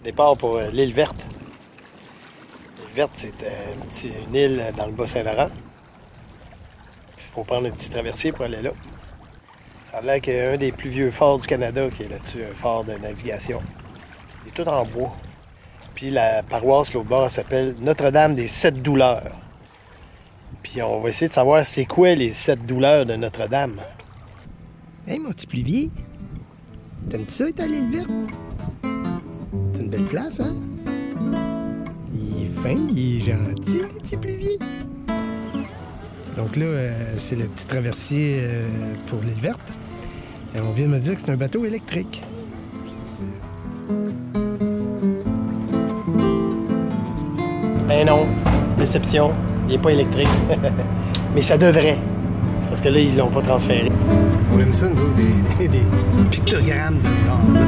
Départ pour l'île Verte. L'île Verte, c'est une île dans le Bas-Saint-Laurent. Il faut prendre un petit traversier pour aller là. Ça a l'air qu'il y a un des plus vieux forts du Canada qui est là-dessus, un fort de navigation. Il est tout en bois. Puis la paroisse, l'autre bord, s'appelle Notre-Dame des Sept Douleurs. Puis on va essayer de savoir c'est quoi les 7 douleurs de Notre-Dame. Hey, mon petit pluvier! T'aimes-tu ça être à l'île Verte? C'est une belle place, hein? Il est fin, il est gentil, le petit pluvier. Donc là, c'est le petit traversier pour l'île Verte. Et on vient de me dire que c'est un bateau électrique. Ben non, déception, il n'est pas électrique. Mais ça devrait. C'est parce que là, ils l'ont pas transféré. On aime ça, nous, des pictogrammes de genre, là.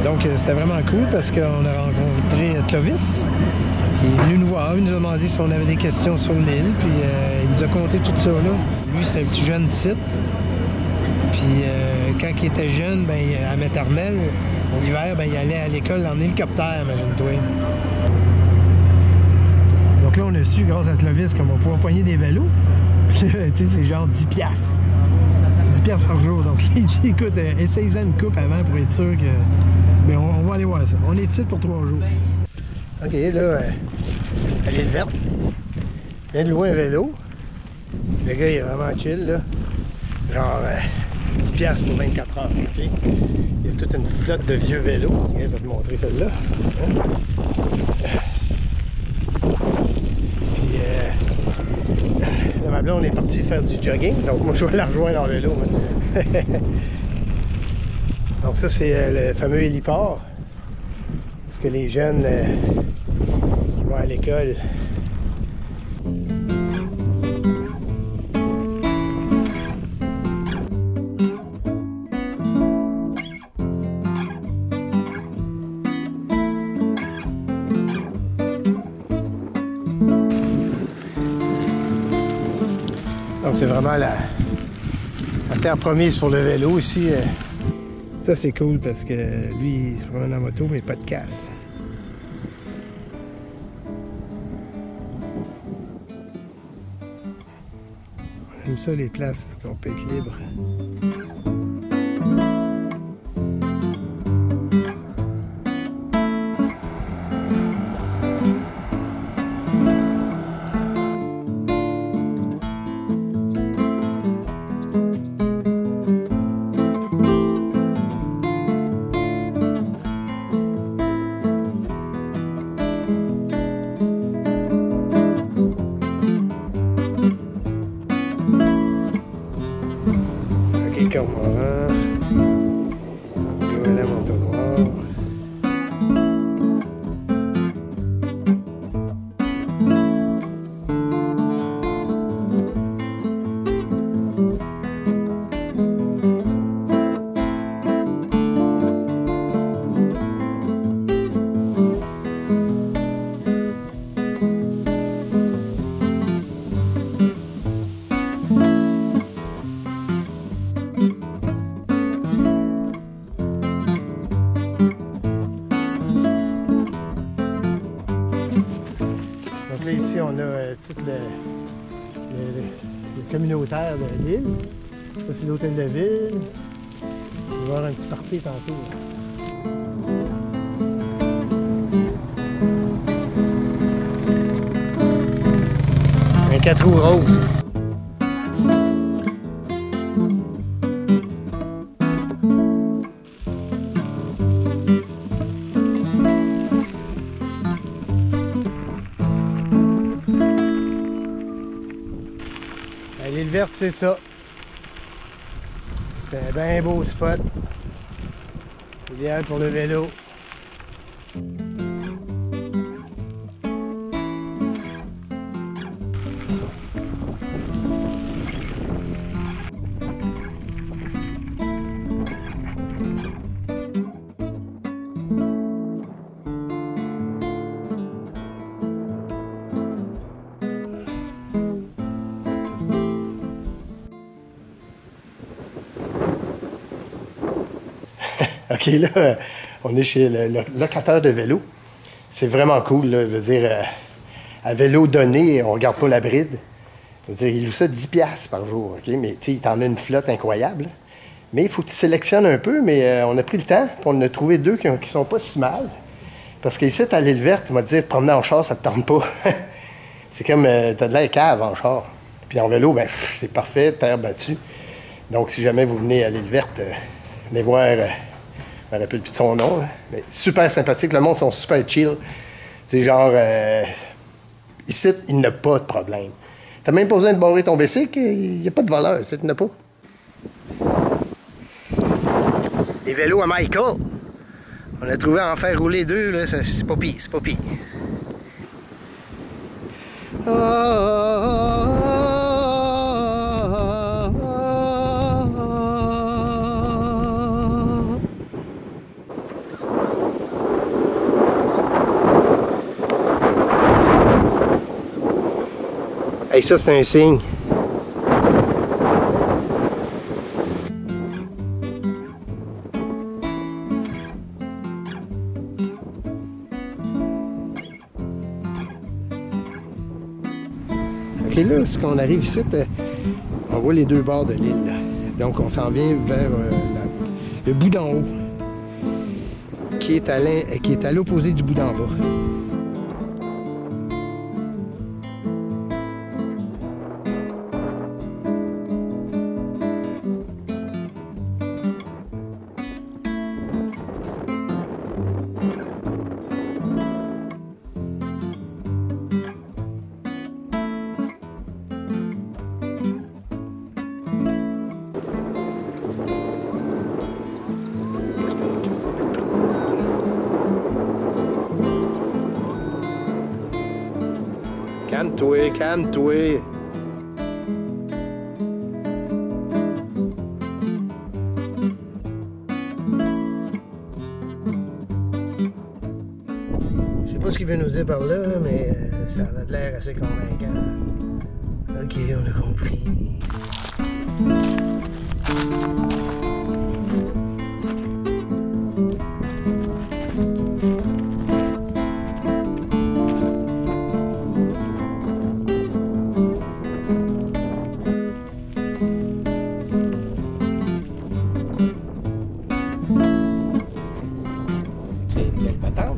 Donc, c'était vraiment cool parce qu'on a rencontré Clovis, qui est venu nous voir. Il nous a demandé si on avait des questions sur l'île, puis il nous a conté tout ça, là. Lui, c'est un petit jeune type. Puis quand il était jeune, ben, à maternelle, l'hiver, ben, il allait à l'école en hélicoptère, imagine-toi. Donc là, on a su, grâce à Clovis, qu'on va pouvoir poigner des vélos. Puis là, tu sais, c'est genre 10 piastres. 10 piastres par jour. Donc il dit, écoute, essaye-en une coupe avant pour être sûr que... Mais on va aller voir ça. On est ici pour 3 jours. OK, là, à l'île Verte. Je viens de louer un vélo. Le gars, il est vraiment chill, là. Genre 10 piastres pour 24 heures, OK? Il y a toute une flotte de vieux vélos. Okay, je vais te montrer celle-là. Puis, là, ma blonde, on est parti faire du jogging. Donc, moi, je vais la rejoindre en vélo. Donc, ça, c'est le fameux héliport. Parce que les jeunes qui vont à l'école... Donc c'est vraiment la terre promise pour le vélo ici. Ça c'est cool parce que lui il se promène en moto mais pas de casse. On aime ça les places parce qu'on peut être libre. Là, ici, on a tout le communautaire de l'île. Ça, c'est l'hôtel de ville. On va avoir un petit party tantôt. Un 4 roues rose. L'île Verte, c'est ça. C'est un bien beau spot. Idéal pour le vélo. OK, là, on est chez le locateur de vélo. C'est vraiment cool, là. Je veux dire, à vélo donné, on ne regarde pas la bride. Je veux dire, il loue ça 10$ par jour, OK? Mais tu sais, il t'en a une flotte incroyable. Mais il faut que tu sélectionnes un peu, mais on a pris le temps, puis on en a trouvé deux qui sont pas si mal. Parce qu'ici, à l'île verte, on m'a dit, promener en char, ça te tente pas. C'est comme, t'as de l'air cave en char. Puis en vélo, ben c'est parfait, terre battue. Donc, si jamais vous venez à l'île verte, venez voir, je me rappelle plus de son nom, là. Mais super sympathique, le monde sont super chill. C'est genre, ici, il n'y a pas de problème. T'as même pas besoin de barrer ton bicycle, il n'y a pas de voleur, ici, il n'y en a pas. Les vélos à Michael. On a trouvé à en faire rouler deux, là, c'est pas pire, c'est pas pire. Hey, ça, c'est un signe. OK, là, ce qu'on arrive ici, on voit les deux bords de l'île. Donc, on s'en vient vers le bout d'en haut, qui est à l'opposé du bout d'en bas. Calme-toi, calme-toi. Je sais pas ce qu'il veut nous dire par là, mais ça avait de l'air assez convaincant. OK, on a compris.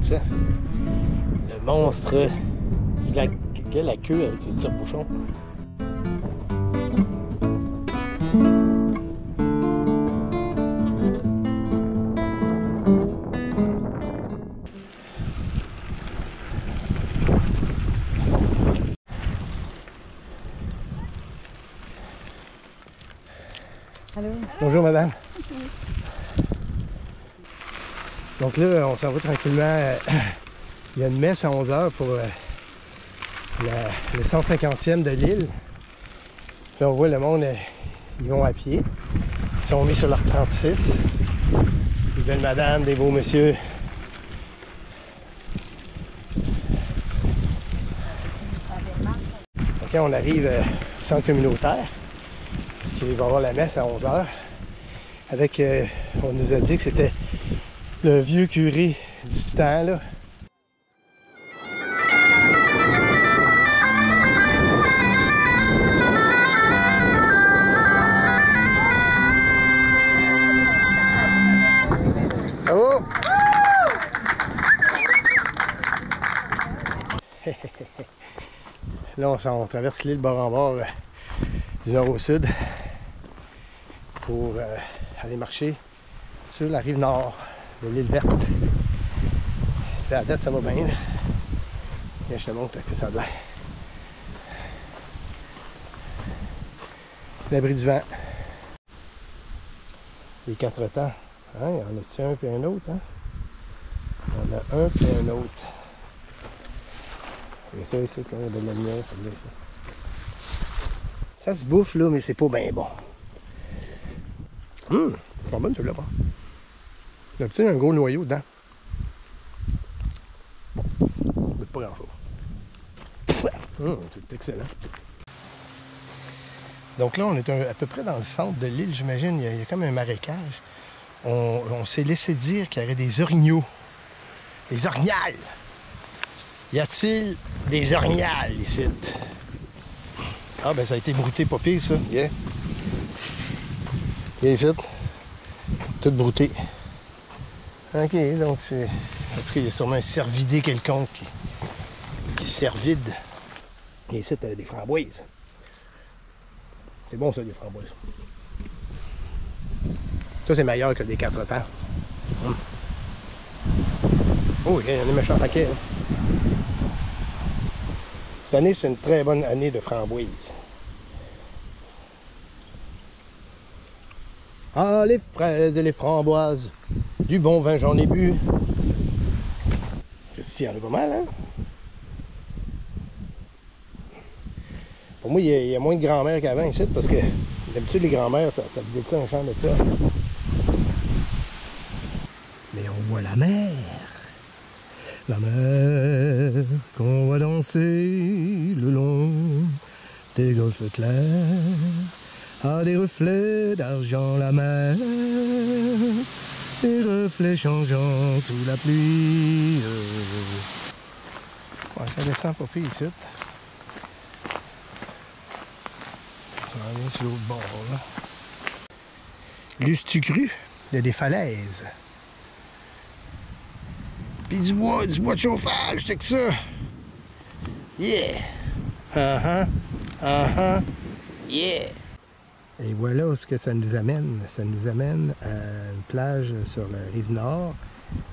Ça. Le monstre de la queue avec les tire-bouchons. Allô? Bonjour madame. Donc là, on s'en va tranquillement. Il y a une messe à 11h pour le 150e de l'île. Là, on voit le monde, ils vont à pied. Ils sont mis sur leur 36. Des belles madames, des beaux messieurs. OK, on arrive au centre communautaire. Parce qu'il va y avoir la messe à 11h. Avec, on nous a dit que c'était le vieux curé du temps, là. Oh! Là, on traverse l'île bord en bord du nord au sud pour aller marcher sur la rive nord de l'île verte. Là, à date, ça va bien. Là. Viens, je te montre que ça a l'air. L'abri du vent. Les quatre temps. Hein? Il y en a-tu un puis un autre? Hein? Il y en a un puis un autre. Et ça ici, quand il y a de la lumière, ça me laisse. Ça se bouffe là, mais c'est pas bien bon. C'est pas bon celui-là. Il y a peut-être un gros noyau dedans. Bon, ça goûte pas grand-chose. C'est excellent. Donc là, on est à peu près dans le centre de l'île, j'imagine. Il y a comme un marécage. on s'est laissé dire qu'il y aurait des orignaux. Des orignales! Y a-t-il des orignales ici? Ah, ben ça a été brouté, pas pire, ça. Yeah. Yeah, ici. Tout brouté. OK, donc c'est... En tout cas, il y a sûrement un cervidé quelconque qui se sert vide. Et ici, t'as des framboises. C'est bon, ça, des framboises. Ça, c'est meilleur que des 4 temps. Oh, il y a des méchants paquets. Hein. Cette année, c'est une très bonne année de framboises. Ah, les fraises et les framboises. Du bon vin, j'en ai bu. Ici, il y en a pas mal, hein? Pour moi, il y a moins de grand-mère qu'avant ici, parce que d'habitude, les grand-mères, ça devait être ça, un champ de ça. Mais on voit la mer. La mer qu'on voit danser le long des golfes clairs. A des reflets d'argent la mer, des reflets changeants sous la pluie. Ouais, ça descend pas pire ici. Ça va bien sur l'autre bord, là. L'eusses-tu cru? Il y a des falaises. Puis du bois de chauffage, c'est que ça. Yeah! Yeah! Et voilà où ce que ça nous amène. Ça nous amène à une plage sur la rive nord.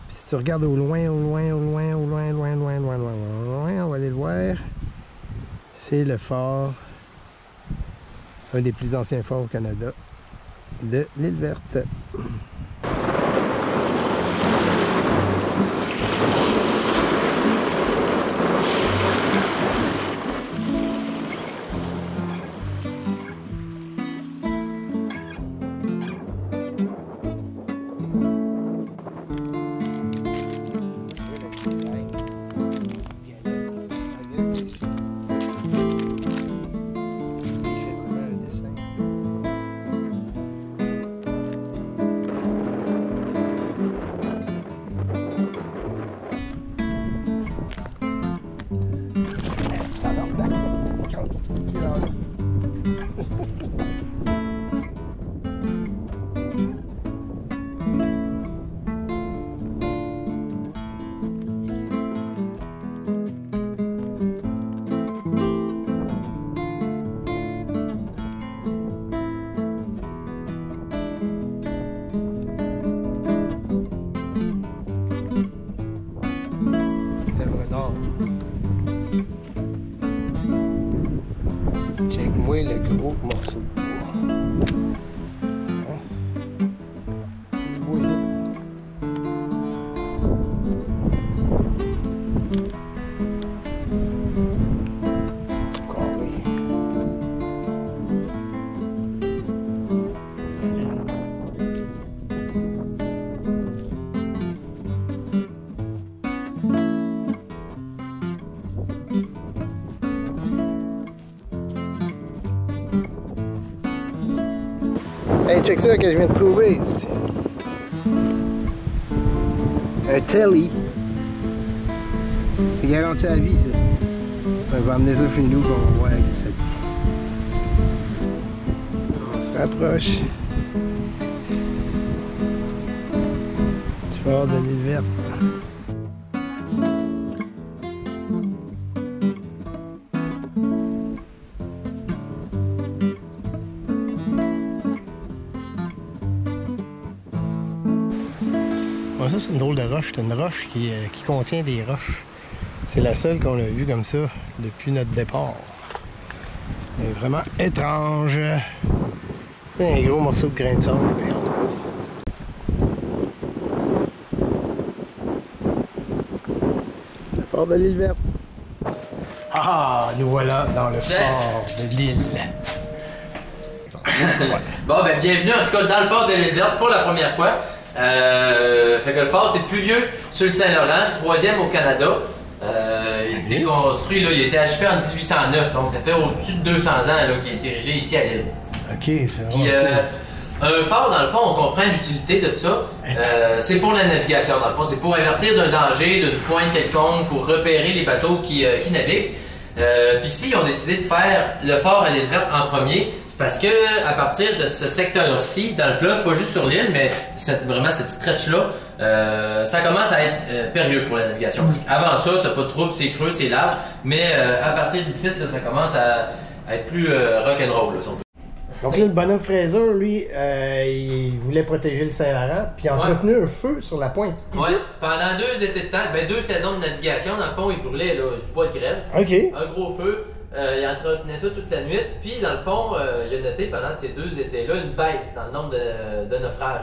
Puis si tu regardes au loin, on va aller le voir. C'est le fort, un des plus anciens forts au Canada, de l'île Verte. Check-moi le gros morceau de bois. Hein? Du bois là. Carré. Hey, check ça que je viens de trouver. Un telly. C'est garanti à vie, ça. On va amener ça chez nous, on va voir ce que ça dit. On se rapproche. Du fort de l'île Verte. Bon, ça, c'est une drôle de roche. C'est une roche qui contient des roches. C'est la seule qu'on a vue comme ça depuis notre départ. Elle est vraiment étrange. C'est un gros morceau de grain de sable. Le fort de l'île Verte. Ah, nous voilà dans le fort de l'île. Bon, ben bienvenue en tout cas dans le fort de l'île Verte pour la première fois. Fait que le fort, c'est le plus vieux sur le Saint-Laurent, troisième au Canada. Il a été construit, là, il a été achevé en 1809, donc ça fait au-dessus de 200 ans qu'il a été érigé ici à l'île. Ok, c'est Puis, cool. Un phare, dans le fond, on comprend l'utilité de ça. C'est pour la navigation, dans le fond. C'est pour avertir d'un danger, d'une pointe quelconque, pour repérer les bateaux qui naviguent. Puis ici, ils ont décidé de faire le phare à l'île verte en premier. C'est parce que à partir de ce secteur-ci, dans le fleuve, pas juste sur l'île, mais vraiment cette stretch-là, ça commence à être périlleux pour la navigation. Avant ça, t'as pas de trouble, c'est creux, c'est large, mais à partir d'ici, ça commence à être plus rock'n'roll, si on peut. Donc là, le bonhomme Fraser, lui, il voulait protéger le Saint-Laurent, puis entretenir un feu sur la pointe. Ouais, pendant 2 étés de temps, 2 saisons de navigation, dans le fond, il brûlait là, du bois de grêle. OK. Un gros feu. Il entretenait ça toute la nuit. Puis, dans le fond, il a noté pendant ces 2 étés-là une baisse dans le nombre de naufrages.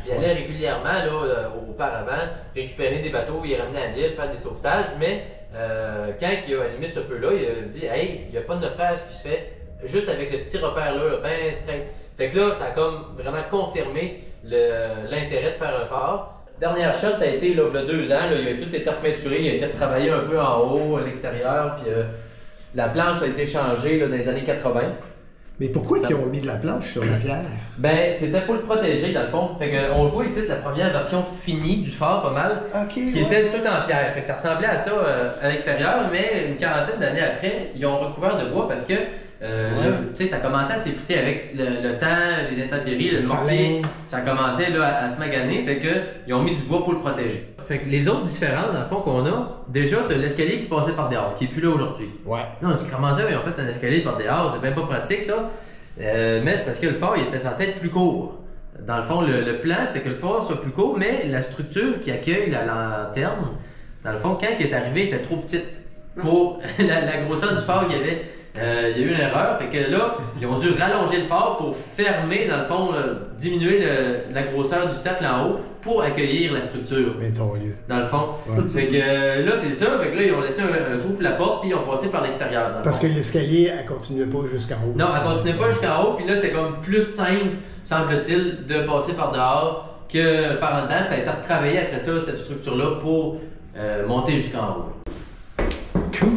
Il allait régulièrement, là, auparavant, récupérer des bateaux, il ramenait à l'île, faire des sauvetages. Mais quand il a allumé ce feu-là, il a dit « Hey, il n'y a pas de naufrage qui se fait. » Juste avec ce petit repère-là, bien straight. Fait que là, ça a comme vraiment confirmé l'intérêt de faire un phare. Dernière shot, ça a été là, il y a 2 ans. Là, il a tout été repeinturé, il a été retravaillé un peu en haut, à l'extérieur. Puis la planche a été changée là, dans les années 80. Mais pourquoi ils ont mis de la planche sur la pierre? Ben, c'était pour le protéger, dans le fond. Fait que, on le voit ici, la première version finie du phare, pas mal, qui était tout en pierre. Fait que ça ressemblait à ça à l'extérieur, mais une quarantaine d'années après, ils ont recouvert de bois parce que ça commençait à s'effriter avec le temps, les intempéries, le mortier. Ça commençait là, à se maganer, fait que ils ont mis du bois pour le protéger. Fait que les autres différences, dans le fond, qu'on a, déjà, tu as l'escalier qui passait par dehors, qui est plus là aujourd'hui. Ouais. Là, on dit comment ça, ils ont fait un escalier par dehors, c'est même pas pratique ça. Mais c'est parce que le phare, il était censé être plus court. Dans le fond, le plan, c'était que le phare soit plus court, mais la structure qui accueille la lanterne, dans le fond, quand il est arrivé, elle était trop petite pour la grosseur du phare qu'il y avait. Il y a eu une erreur, fait que là, ils ont dû rallonger le phare pour fermer, dans le fond, diminuer la grosseur du cercle en haut pour accueillir la structure. Mais ton lieu. Dans le fond. Ouais. Fait que là, c'est ça, fait que là, ils ont laissé un trou pour la porte, puis ils ont passé par l'extérieur. Parce que l'escalier, elle continuait pas jusqu'en haut. Non, elle continuait pas jusqu'en haut, puis là, c'était comme plus simple, semble-t-il, de passer par dehors que par en dedans. Ça a été retravaillé après ça, cette structure-là, pour monter jusqu'en haut. Cool!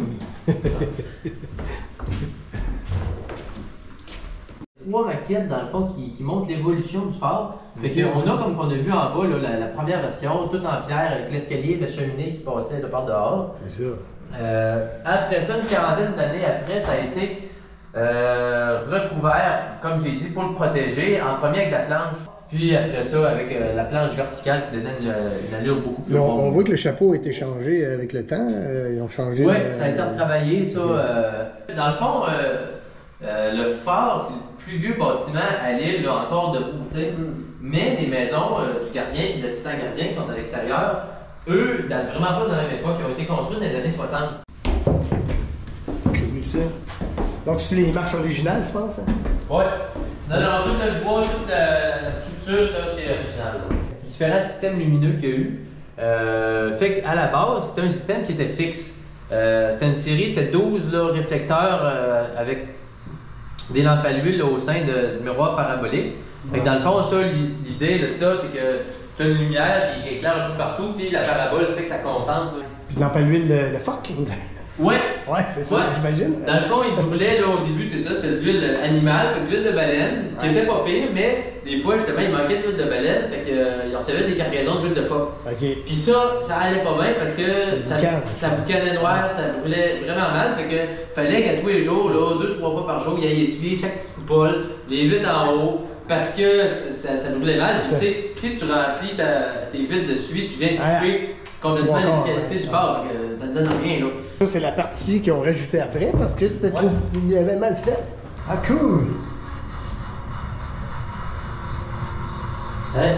3 maquettes dans le fond qui montrent l'évolution du phare. Fait qu'on a comme qu'on a vu en bas là, la première version, tout en pierre avec l'escalier de cheminée qui passait de par dehors. C'est ça. Après ça, une quarantaine d'années après, ça a été recouvert, comme j'ai dit, pour le protéger, en premier avec la planche. Puis après ça, avec la planche verticale qui donne une allure beaucoup plus ronde. On voit que le chapeau a été changé avec le temps. Ils ont changé. Oui, ça a été retravaillé, ça. Dans le fond, le phare, c'est le plus vieux bâtiment à l'île, encore debout. Mais les maisons du gardien, de l'assistant gardien qui sont à l'extérieur, eux, datent vraiment pas de la même époque. Ils ont été construits dans les années 60. Cool, ça. Donc, c'est les marches originales, tu penses? Hein? Oui. Non, tout le bois, toute la structure, ça, c'est original. Différents systèmes lumineux qu'il y a eu. Fait qu'à la base, c'était un système qui était fixe. C'était une série, c'était 12 là, réflecteurs avec des lampes à l'huile au sein de miroirs paraboliques. Fait que dans le fond, ça, l'idée de ça, c'est que tu as une lumière qui éclaire un peu partout, puis la parabole fait que ça concentre. Puis de lampe à l'huile de phoque? Ouais! Ouais, c'est ça, j'imagine. Dans le fond, il brûlait, là, au début, c'est ça, c'était de l'huile animale, de l'huile de baleine, qui était pas pire, mais des fois, justement, il manquait d'huile de baleine, fait qu'ils recevaient des cargaisons d'huile de phoque. OK. Puis ça allait pas bien parce que ça boucanait noir, ça brûlait vraiment mal, fait que fallait qu'à tous les jours, là, 2-3 fois par jour, il aille essuyer chaque petite coupole, les vitres en haut, parce que ça brûlait mal. Tu sais, si tu remplis tes vitres de suie, tu viens de couper complètement l'efficacité du phare, ça te donne rien, là. Ça, c'est la partie qu'ils ont rajoutée après parce que c'était trop. Il avait mal fait. Ah, cool! Hein?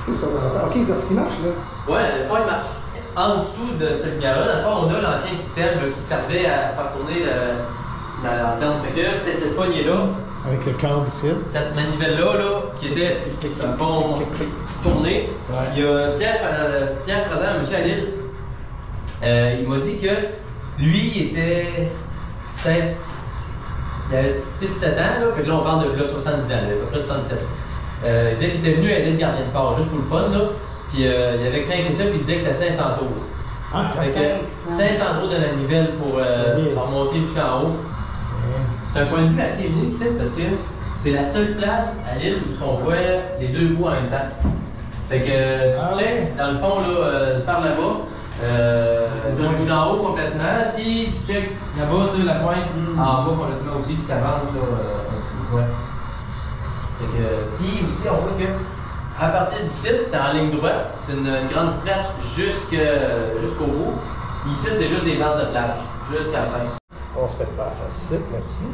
Qu'est-ce qu'on entend? OK, parce qu'il marche, là. Ouais, le phare, il marche. En dessous de cette lumière-là, dans le fond, on a l'ancien système là, qui servait à faire tourner la lanterne. Fait que c'était cette poignée-là. Avec le câble ici. Cette manivelle-là, qui était, dans le fond, tournée. Ouais. Il y a Pierre Fraser, un monsieur à Lille, il m'a dit que lui, il était peut-être. Il avait 6-7 ans, là, fait que là, on parle de là, 70 ans, là, à peu près 77. Il disait qu'il était venu aider le gardien de phare, juste pour le fun, là. Puis il avait craqué ça, puis il disait que c'était 500 tours. Ah, fait que 500 tours de manivelle pour remonter jusqu'en haut. C'est un point de vue assez unique ici parce que c'est la seule place à l'île où on voit les deux bouts en même temps. Fait que tu checkes, dans le fond, là, par là-bas, t'as le bout d'en haut complètement, puis tu checkes là-bas, t'as la pointe en bas complètement aussi, puis ça avance là, un peu. Ouais. Fait que, puis aussi, on voit que à partir d'ici, c'est en ligne droite, c'est une grande stretch jusqu'au bout. Ici, c'est juste des anses de plage, jusqu'à la fin. On se pète pas la face ici, merci.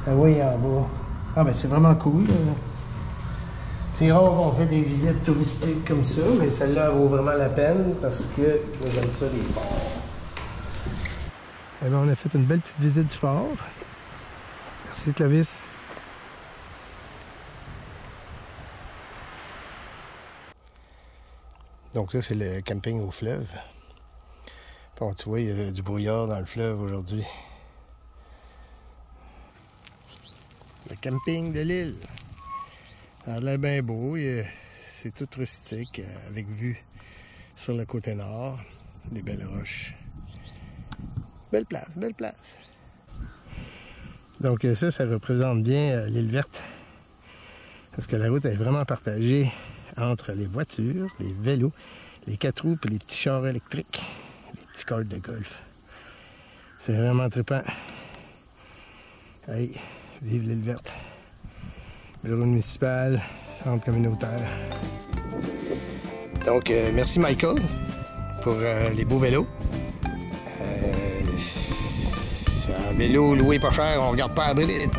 Ah oui, en bas. Ah ben c'est vraiment cool. C'est rare qu'on fait des visites touristiques comme ça, mais celle-là vaut vraiment la peine parce que moi j'aime ça les forts. Eh bien, on a fait une belle petite visite du fort. Merci Clovis. Donc ça c'est le camping au fleuve. Bon, tu vois, il y a du brouillard dans le fleuve aujourd'hui. Le camping de l'île. Ça a l'air bien beau. C'est tout rustique, avec vue sur le côté nord. Des belles roches. Belle place, belle place. Donc ça représente bien l'île verte. Parce que la route est vraiment partagée entre les voitures, les vélos, les 4 roues et les petits chars électriques. Les petits cartes de golf. C'est vraiment trippant. Hey, vive l'île verte. Bureau municipal, centre communautaire. Donc, merci Michael pour les beaux vélos. C'est un vélo loué pas cher, on regarde pas à bride.